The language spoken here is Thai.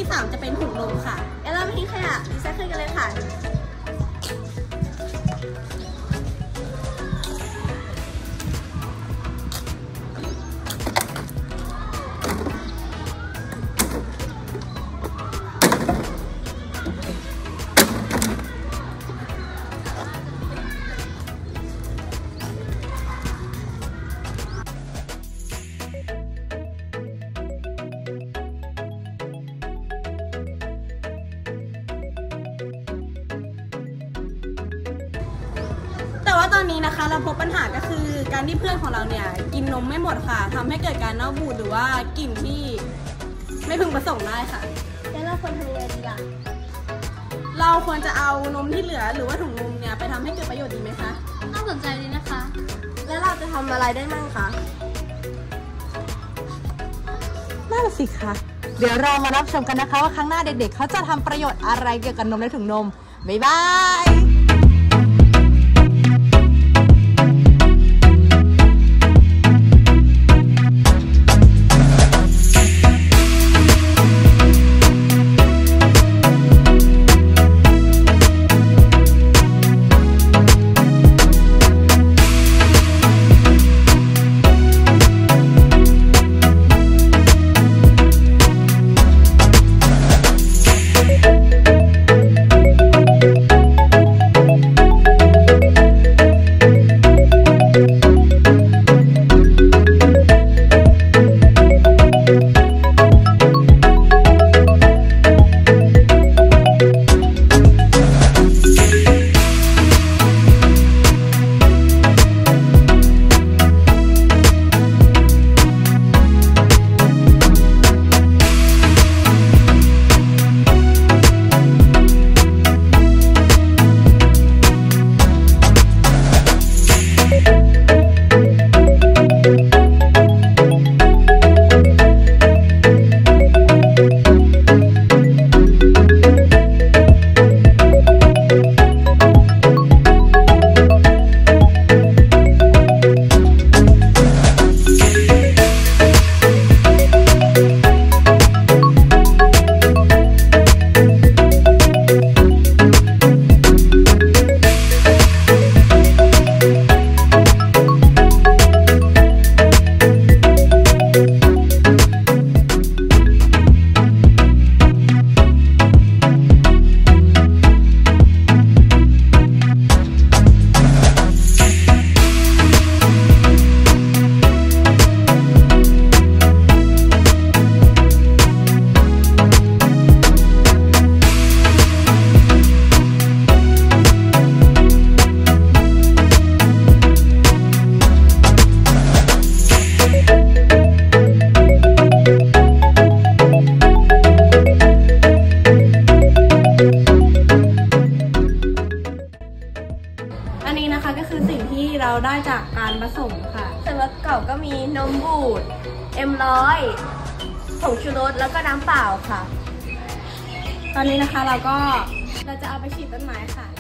ที่3จะเป็นถุงนมค่ะเรามาทิ้งขยะรีไซเคิลกันเลยค่ะแต่ว่าตอนนี้นะคะเราพบปัญหาก็คือการที่เพื่อนของเราเนี่ยกินนมไม่หมดค่ะทำให้เกิดการเน่าบูดหรือว่ากลิ่นที่ไม่พึงประสงค์ได้ค่ะแล้วเราควรทำยังไงดีล่ะเราควรจะเอานมที่เหลือหรือว่าถุงนมเนี่ยไปทำให้เกิดประโยชน์ดีไหมคะน่าสนใจดีนะคะแล้วเราจะทำอะไรได้มั่งคะน่าสิคะเดี๋ยวเรามารับชมกันนะคะว่าครั้งหน้าเด็กๆเขาจะทำประโยชน์อะไรเกี่ยวกับนมและถุงนมบ๊ายบายอันนี้นะคะก็คือสิ่งที่เราได้จากการผสมค่ะส่วนประกอบก็มีนมบูด M100 ผงชูรสแล้วก็น้ำเปล่าค่ะตอนนี้นะคะเราจะเอาไปฉีดต้นไม้ค่ะ